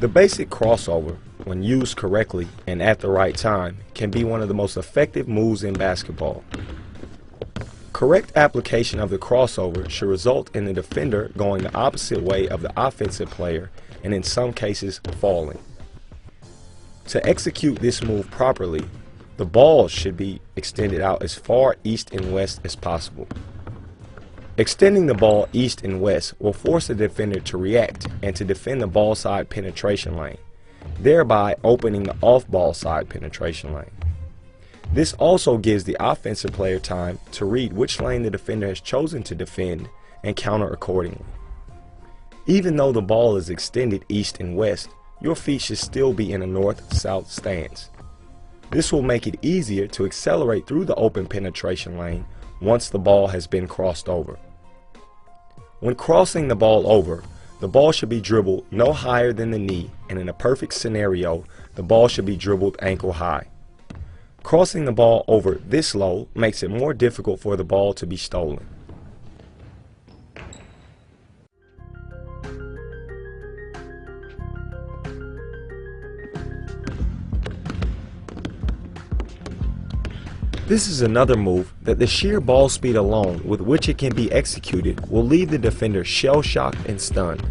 The basic crossover, when used correctly and at the right time, can be one of the most effective moves in basketball. Correct application of the crossover should result in the defender going the opposite way of the offensive player and in some cases falling. To execute this move properly, the ball should be extended out as far east and west as possible. Extending the ball east and west will force the defender to react and to defend the ball side penetration lane, thereby opening the off-ball side penetration lane. This also gives the offensive player time to read which lane the defender has chosen to defend and counter accordingly. Even though the ball is extended east and west, your feet should still be in a north-south stance. This will make it easier to accelerate through the open penetration lane once the ball has been crossed over. When crossing the ball over, the ball should be dribbled no higher than the knee, and in a perfect scenario, the ball should be dribbled ankle high. Crossing the ball over this low makes it more difficult for the ball to be stolen. This is another move that the sheer ball speed alone with which it can be executed will leave the defender shell-shocked and stunned.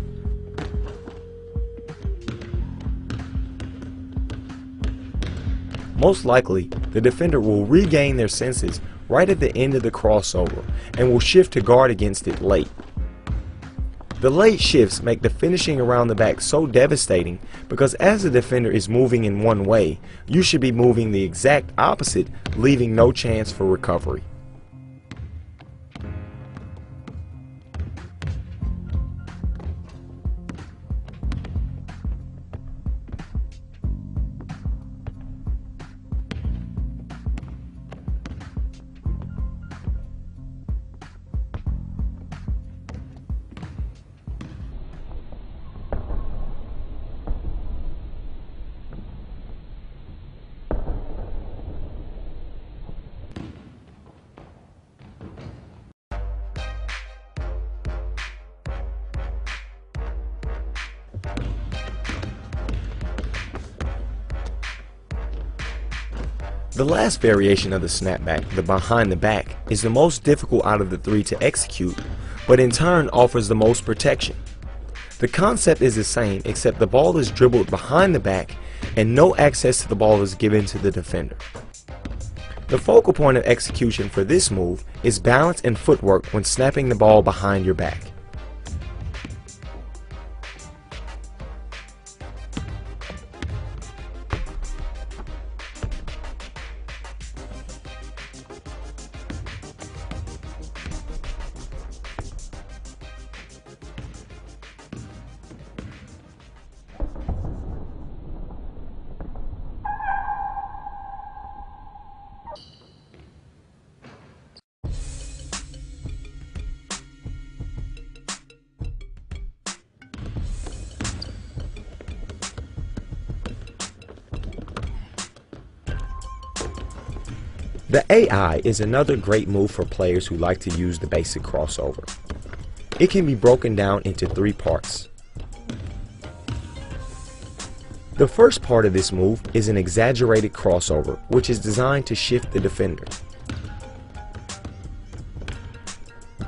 Most likely, the defender will regain their senses right at the end of the crossover and will shift to guard against it late. The late shifts make the finishing around the back so devastating because as the defender is moving in one way, you should be moving the exact opposite, leaving no chance for recovery. The last variation of the snapback, the behind the back, is the most difficult out of the three to execute, but in turn offers the most protection. The concept is the same except the ball is dribbled behind the back and no access to the ball is given to the defender. The focal point of execution for this move is balance and footwork when snapping the ball behind your back. The AI is another great move for players who like to use the basic crossover. It can be broken down into three parts. The first part of this move is an exaggerated crossover, which is designed to shift the defender.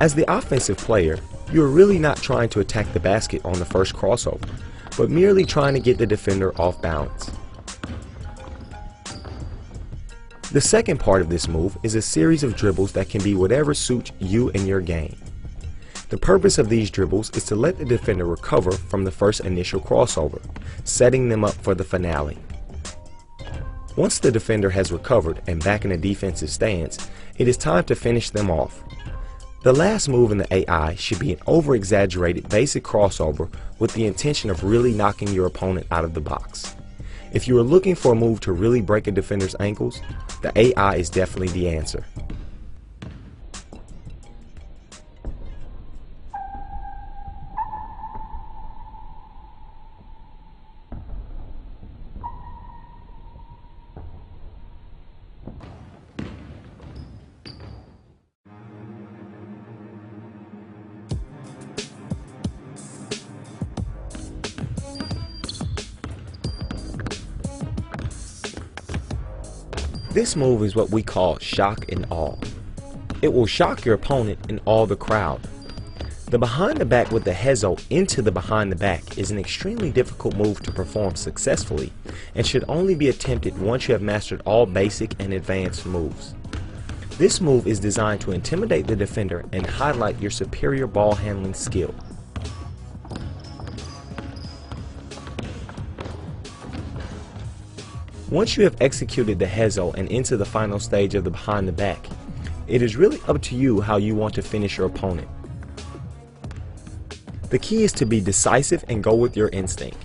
As the offensive player, you are really not trying to attack the basket on the first crossover, but merely trying to get the defender off balance. The second part of this move is a series of dribbles that can be whatever suits you and your game. The purpose of these dribbles is to let the defender recover from the first initial crossover, setting them up for the finale. Once the defender has recovered and back in a defensive stance, it is time to finish them off. The last move in the AI should be an over-exaggerated basic crossover with the intention of really knocking your opponent out of the box. If you are looking for a move to really break a defender's ankles, the AI is definitely the answer. This move is what we call shock and awe. It will shock your opponent and awe the crowd. The behind the back with the hezo into the behind the back is an extremely difficult move to perform successfully and should only be attempted once you have mastered all basic and advanced moves. This move is designed to intimidate the defender and highlight your superior ball handling skill. Once you have executed the hezo and into the final stage of the behind the back, it is really up to you how you want to finish your opponent. The key is to be decisive and go with your instinct.